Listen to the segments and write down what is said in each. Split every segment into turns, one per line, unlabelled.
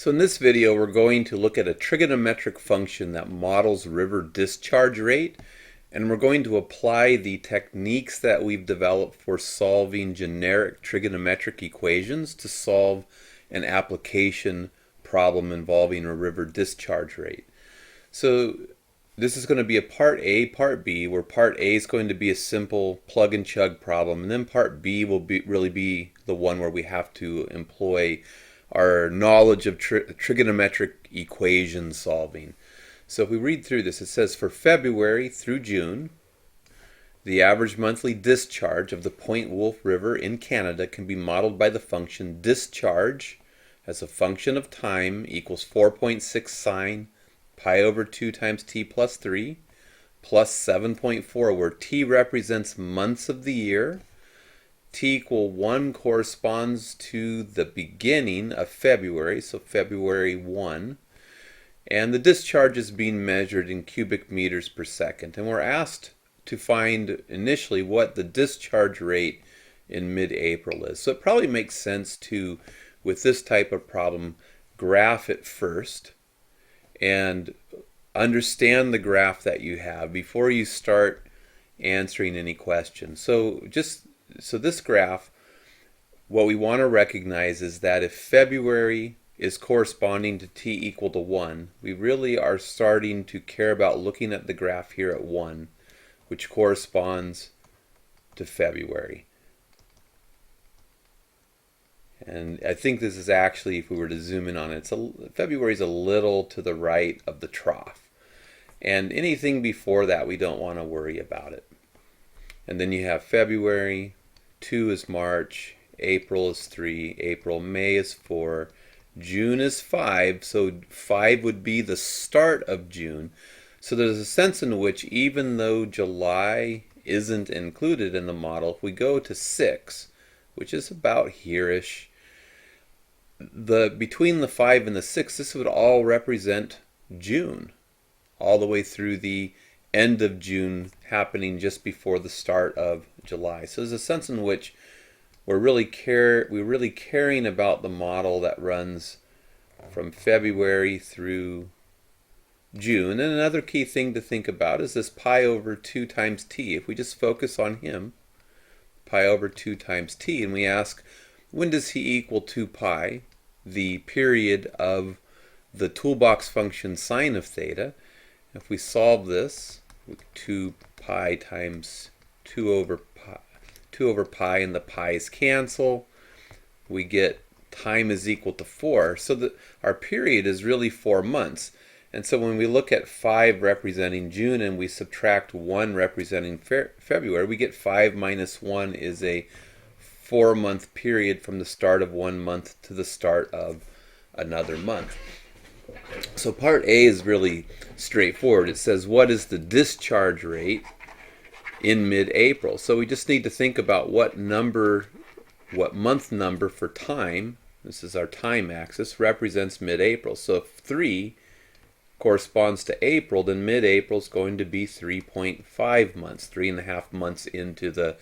So in this video we're going to look at a trigonometric function that models river discharge rate, and we're going to apply the techniques that we've developed for solving generic trigonometric equations to solve an application problem involving a river discharge rate. So this is going to be a part A, part B, where part A is going to be a simple plug and chug problem, and then part B will really be the one where we have to employ our knowledge of trigonometric equation solving. So if we read through this, it says for February through June, the average monthly discharge of the Point Wolf River in Canada can be modeled by the function discharge as a function of time equals 4.6 sine pi over 2 times t plus 3 plus 7.4, where t represents months of the year. T equal 1 corresponds to the beginning of February, so February 1. And the discharge is being measured in cubic meters per second. And we're asked to find initially what the discharge rate in mid-April is. So it probably makes sense to, with this type of problem, graph it first and understand the graph that you have before you start answering any questions. So this graph, what we want to recognize is that if February is corresponding to t equal to 1, we really are starting to care about looking at the graph here at 1, which corresponds to February. And I think this is actually, if we were to zoom in on it, February is a little to the right of the trough. And anything before that, we don't want to worry about it. And then you have February, 2 is March, April is 3, May is 4, June is 5, so 5 would be the start of June. So there's a sense in which, even though July isn't included in the model, if we go to 6, which is about here-ish, between the 5 and the 6, this would all represent June, all the way through the end of June, happening just before the start of July. So there's a sense in which we're really caring about the model that runs from February through June. And another key thing to think about is this pi over 2 times t. If we just focus on him, pi over 2 times t, and we ask, when does he equal 2 pi, the period of the toolbox function sine of theta? If we solve this, 2 pi times 2 over pi, and the pi's cancel, we get time is equal to 4. So our period is really 4 months. And so when we look at 5 representing June and we subtract 1 representing February, we get 5 minus 1 is a 4-month period from the start of one month to the start of another month. So part A is really straightforward. It says, what is the discharge rate in mid-April? So we just need to think about what month number for time, this is our time axis, represents mid-April. So if 3 corresponds to April, then mid-April is going to be 3.5 months, 3.5 months into the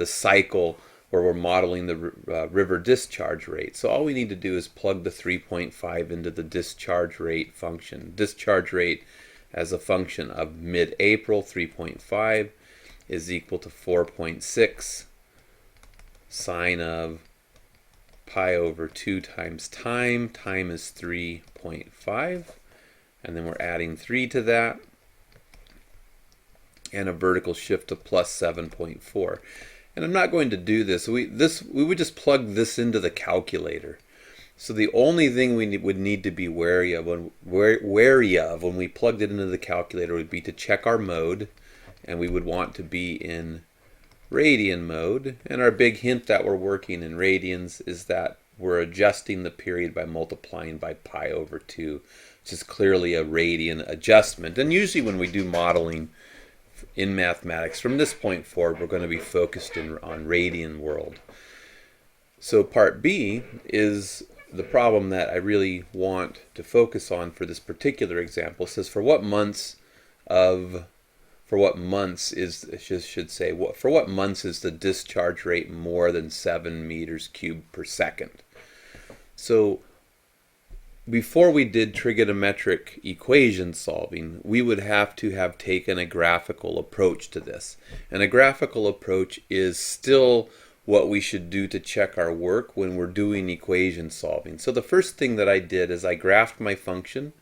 cycle where we're modeling the river discharge rate. So all we need to do is plug the 3.5 into the discharge rate function. Discharge rate as a function of mid-April, 3.5, is equal to 4.6 sine of pi over 2 times time. Time is 3.5. And then we're adding 3 to that, and a vertical shift to plus 7.4. And I'm not going to do this. We would just plug this into the calculator. So the only thing we would need to be wary of when we plugged it into the calculator would be to check our mode, and we would want to be in radian mode. And our big hint that we're working in radians is that we're adjusting the period by multiplying by pi over 2, which is clearly a radian adjustment. And usually when we do modeling in mathematics, from this point forward, we're going to be focused on radian world. So part B is the problem that I really want to focus on for this particular example. It says for what months is the discharge rate more than 7 meters cubed per second? So before we did trigonometric equation solving, we would have to have taken a graphical approach to this. And a graphical approach is still what we should do to check our work when we're doing equation solving. So the first thing that I did is I graphed my function,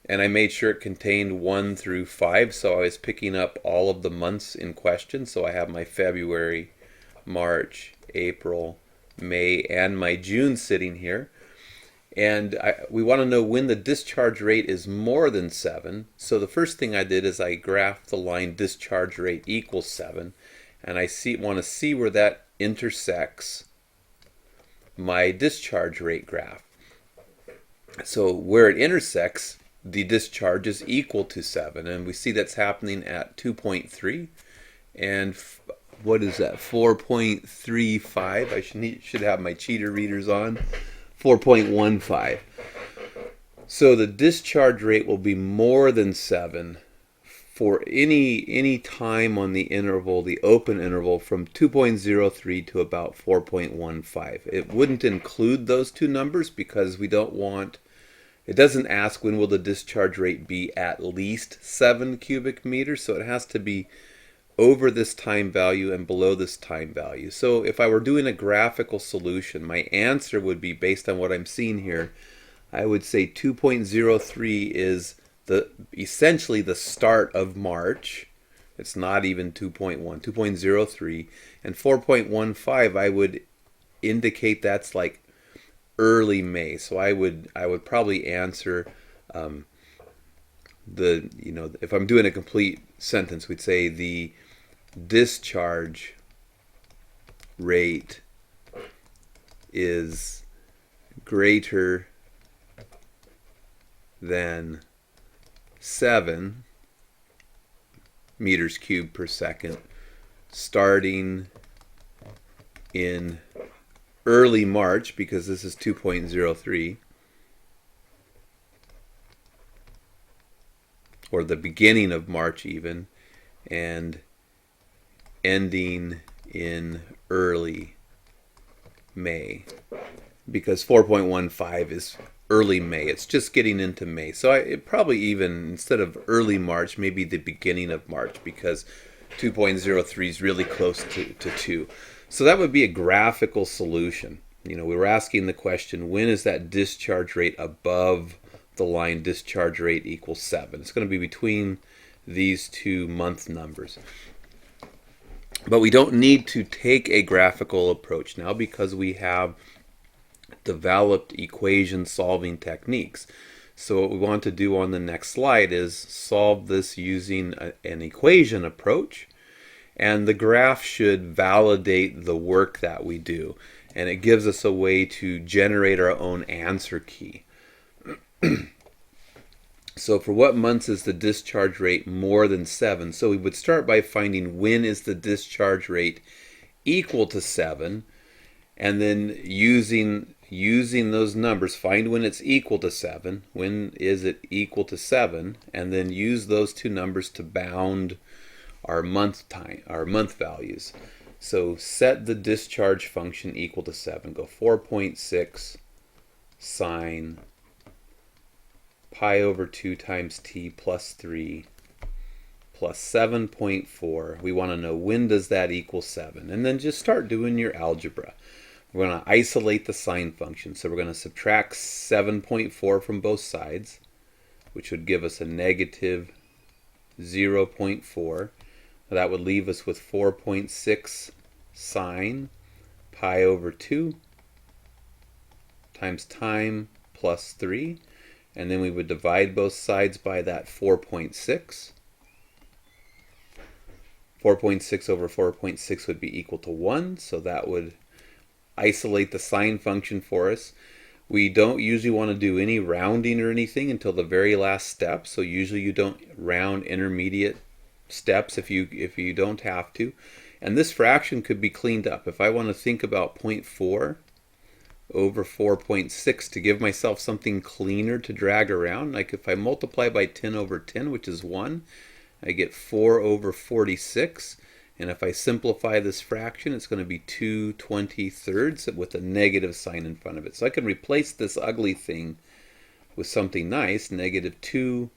and I made sure it contained 1 through 5, so I was picking up all of the months in question. So I have my February, March, April, May, and my June sitting here. And we want to know when the discharge rate is more than 7. So the first thing I did is I graphed the line discharge rate equals 7. And I want to see where that intersects my discharge rate graph. So where it intersects, the discharge is equal to 7. And we see that's happening at 2.3. And what is that? 4.35. I should have my cheater readers on. 4.15. So the discharge rate will be more than 7 for any time on the interval, the open interval, from 2.03 to about 4.15. It wouldn't include those two numbers because we don't want, it doesn't ask when will the discharge rate be at least 7 cubic meters, so it has to be over this time value and below this time value. So if I were doing a graphical solution, my answer would be, based on what I'm seeing here, I would say 2.03 is essentially the start of March. It's not even 2.1, 2.03. And 4.15, I would indicate that's like early May. So I would probably answer if I'm doing a complete sentence, we'd say the discharge rate is greater than 7 meters cubed per second starting in early March, because this is 2.03, or the beginning of March even, and ending in early May, because 4.15 is early May. It's just getting into May. So it probably even, instead of early March, maybe the beginning of March, because 2.03 is really close to 2. So that would be a graphical solution. We were asking the question, when is that discharge rate above the line discharge rate equals 7? It's going to be between these two month numbers. But we don't need to take a graphical approach now because we have developed equation solving techniques. So what we want to do on the next slide is solve this using an equation approach, and the graph should validate the work that we do, and it gives us a way to generate our own answer key. So for what months is the discharge rate more than 7? So we would start by finding when is the discharge rate equal to 7, and then using those numbers, find when it's equal to 7, when is it equal to 7, and then use those two numbers to bound our month values. So set the discharge function equal to 7. Go 4.6 sine pi over 2 times t plus 3 plus 7.4. We want to know when does that equal 7. And then just start doing your algebra. We're going to isolate the sine function. So we're going to subtract 7.4 from both sides, which would give us a negative 0.4. That would leave us with 4.6 sine pi over 2 times time plus 3. And then we would divide both sides by that 4.6. 4.6 over 4.6 would be equal to 1, so that would isolate the sine function for us. We don't usually want to do any rounding or anything until the very last step, so usually you don't round intermediate steps if you don't have to. And this fraction could be cleaned up. If I want to think about 0.4 over 4.6 to give myself something cleaner to drag around, like if I multiply by 10 over 10, which is 1, I get 4 over 46. And if I simplify this fraction, it's going to be 2/23 with a negative sign in front of it. So I can replace this ugly thing with something nice, negative 2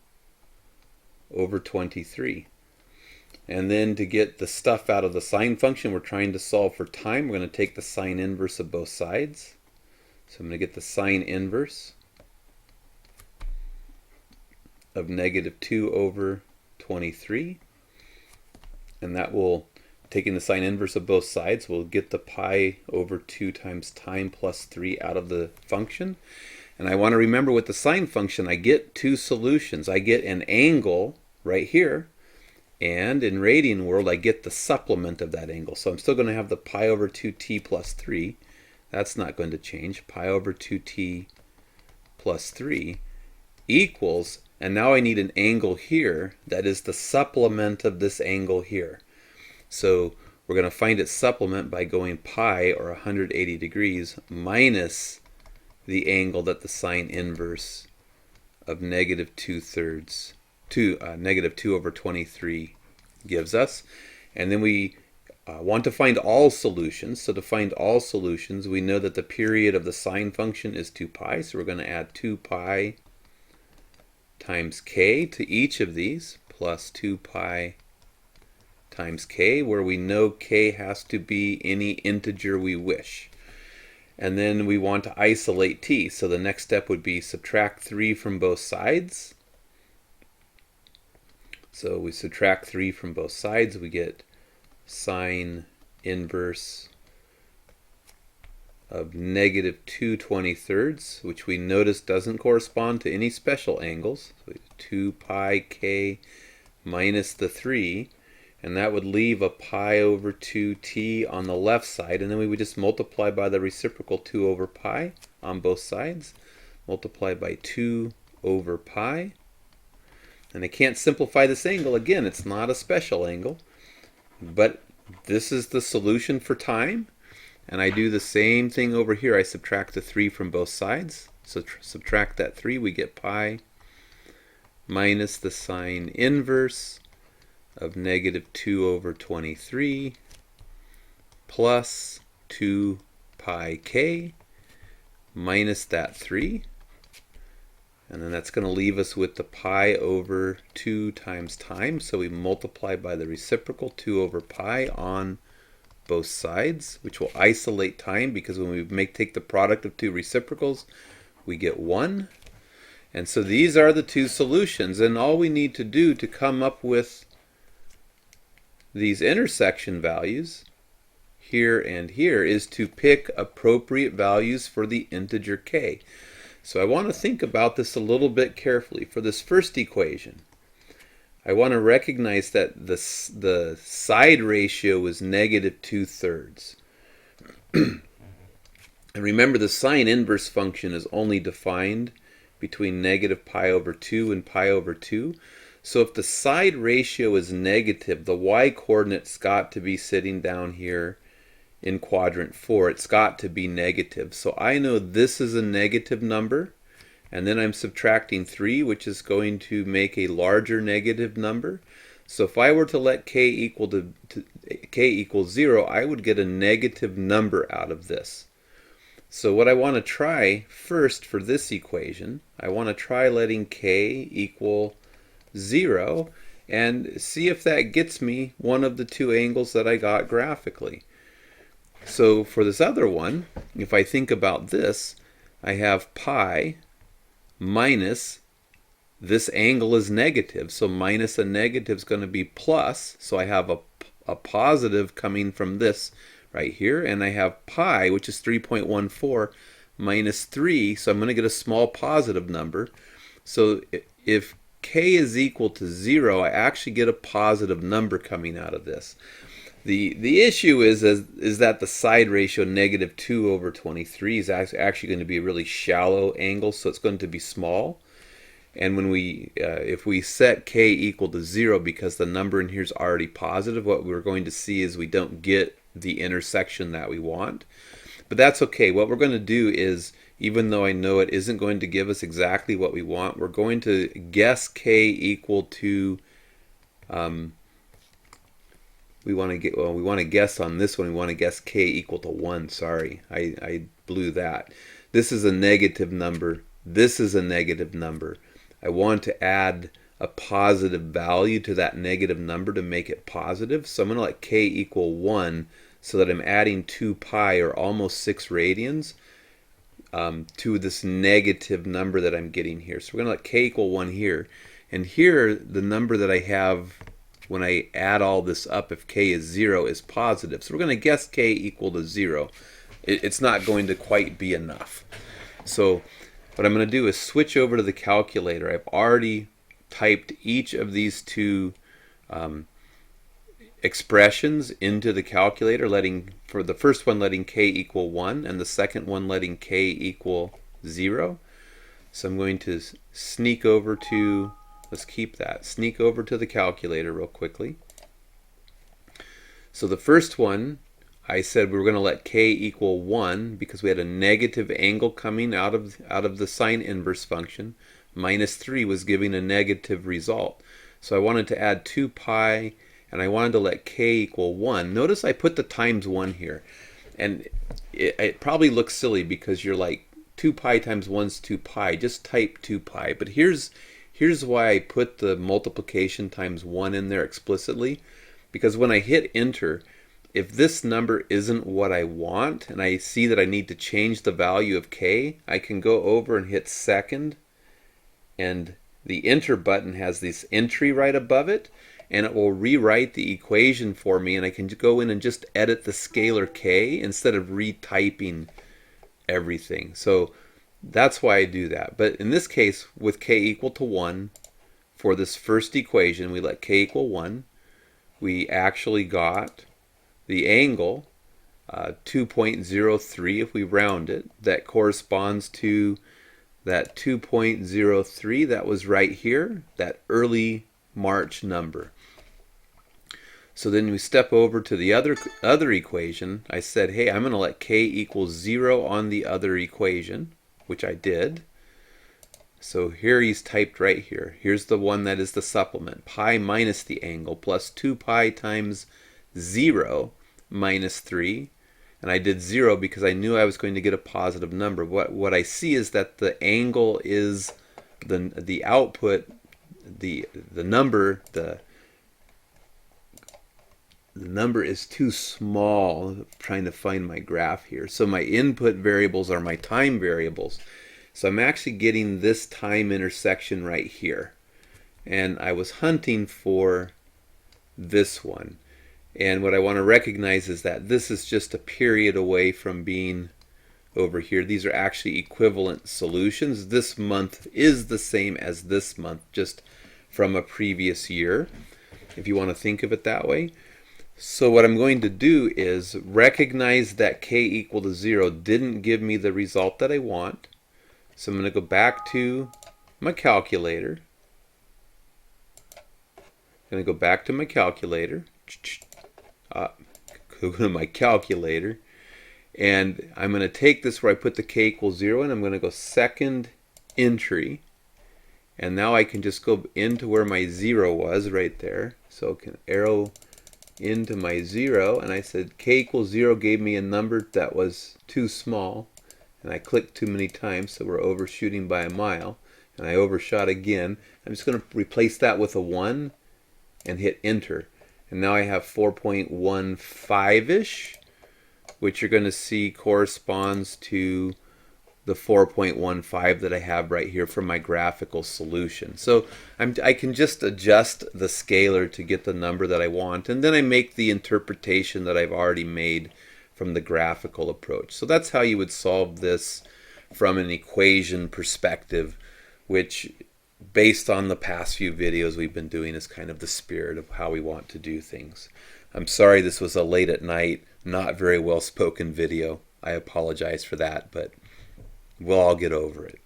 over 23. And then to get the stuff out of the sine function, we're trying to solve for time. We're going to take the sine inverse of both sides. So I'm going to get the sine inverse of negative 2 over 23. And that will, taking the sine inverse of both sides, we'll get the pi over 2 times time plus 3 out of the function. And I want to remember with the sine function, I get two solutions. I get an angle right here, and in radian world, I get the supplement of that angle. So I'm still going to have the pi over 2t plus 3. That's not going to change. Pi over 2t plus 3 equals, and now I need an angle here that is the supplement of this angle here. So we're going to find its supplement by going pi, or 180 degrees, minus the angle that the sine inverse of negative 2/3, negative 2 over 23 gives us. And then we want to find all solutions. So to find all solutions, we know that the period of the sine function is 2 pi. So we're going to add 2 pi times k to each of these, plus 2 pi times k, where we know k has to be any integer we wish. And then we want to isolate t. So the next step would be subtract 3 from both sides. So we subtract 3 from both sides, we get sine inverse of negative 2/23, which we notice doesn't correspond to any special angles. So 2 pi k minus the 3, and that would leave a pi over 2t on the left side, and then we would just multiply by the reciprocal 2 over pi on both sides. Multiply by 2 over pi. And I can't simplify this angle. Again, it's not a special angle, but this is the solution for time. And I do the same thing over here. I subtract the 3 from both sides. So subtract that 3, we get pi minus the sine inverse of negative 2 over 23 plus 2 pi k minus that 3. And then that's going to leave us with the pi over 2 times time. So we multiply by the reciprocal 2 over pi on both sides, which will isolate time, because when we take the product of two reciprocals, we get 1. And so these are the two solutions. And all we need to do to come up with these intersection values here and here is to pick appropriate values for the integer k. So I want to think about this a little bit carefully. For this first equation, I want to recognize that the side ratio is negative 2/3. And remember, the sine inverse function is only defined between negative pi over 2 and pi over 2. So if the side ratio is negative, the y-coordinate's got to be sitting down here in quadrant 4. It's got to be negative. So I know this is a negative number, and then I'm subtracting 3, which is going to make a larger negative number. So if I were to let k equal 0, I would get a negative number out of this. So what I want to try first for this equation, I want to try letting k equal 0 and see if that gets me one of the two angles that I got graphically. So for this other one, if I think about this, I have pi minus, this angle is negative, so minus a negative is going to be plus, so I have a positive coming from this right here, and I have pi, which is 3.14, minus 3, so I'm going to get a small positive number. So if k is equal to 0, I actually get a positive number coming out of this. The issue is that the side ratio negative 2 over 23 is actually going to be a really shallow angle, so it's going to be small. And when if we set k equal to 0, because the number in here is already positive, what we're going to see is we don't get the intersection that we want. But that's okay. What we're going to do is, even though I know it isn't going to give us exactly what we want, we're going to guess k equal to we want to guess on this one, we want to guess k equal to 1. Sorry, I blew that. This is a negative number this is a negative number. I want to add a positive value to that negative number to make it positive. So I'm going to let k equal 1 so that I'm adding 2 pi, or almost 6 radians, to this negative number that I'm getting here. So we're going to let k equal 1 here. And here, the number that I have when I add all this up, if k is 0, is positive. So we're going to guess k equal to 0. It's not going to quite be enough. So what I'm going to do is switch over to the calculator. I've already typed each of these two expressions into the calculator, for the first one letting k equal 1 and the second one letting k equal 0. So I'm going to sneak over to, let's keep that, sneak over to the calculator real quickly. So the first one, I said we were going to let k equal 1 because we had a negative angle coming out of the sine inverse function. Minus 3 was giving a negative result. So I wanted to add 2 pi, and I wanted to let k equal 1. Notice I put the times 1 here. And it probably looks silly because you're like, 2 pi times 1 is 2 pi. Just type 2 pi. But here's why I put the multiplication times 1 in there explicitly. Because when I hit enter, if this number isn't what I want, and I see that I need to change the value of k, I can go over and hit second, and the enter button has this entry right above it, and it will rewrite the equation for me, and I can go in and just edit the scalar k instead of retyping everything. So that's why I do that. But in this case, with k equal to 1, for this first equation, we let k equal 1. We actually got the angle 2.03 if we round it. That corresponds to that 2.03 that was right here, that early March number. So then we step over to the other equation. I said, hey, I'm going to let k equal 0 on the other equation, which I did. So here he's typed right here. Here's the one that is the supplement. Pi minus the angle plus 2 pi times 0 minus 3. And I did 0 because I knew I was going to get a positive number. What I see is that the angle is the output, the number is too small. I'm trying to find my graph here. So my input variables are my time variables. So I'm actually getting this time intersection right here. And I was hunting for this one. And what I want to recognize is that this is just a period away from being over here. These are actually equivalent solutions. This month is the same as this month, just from a previous year, if you want to think of it that way. So what I'm going to do is recognize that k equal to 0 didn't give me the result that I want. So I'm going to go back to my calculator. I'm going to go back to my calculator. Go to my calculator. And I'm going to take this where I put the k equals 0 and I'm going to go second entry. And now I can just go into where my 0 was right there. So I can arrow into my 0. And I said k equals 0 gave me a number that was too small. And I clicked too many times, so we're overshooting by a mile. And I overshot again. I'm just going to replace that with a 1 and hit enter. And now I have 4.15-ish, which you're going to see corresponds to the 4.15 that I have right here for my graphical solution. So I can just adjust the scalar to get the number that I want, and then I make the interpretation that I've already made from the graphical approach. So that's how you would solve this from an equation perspective, which based on the past few videos we've been doing is kind of the spirit of how we want to do things. I'm sorry this was a late at night, not very well spoken video. I apologize for that, but we'll all get over it.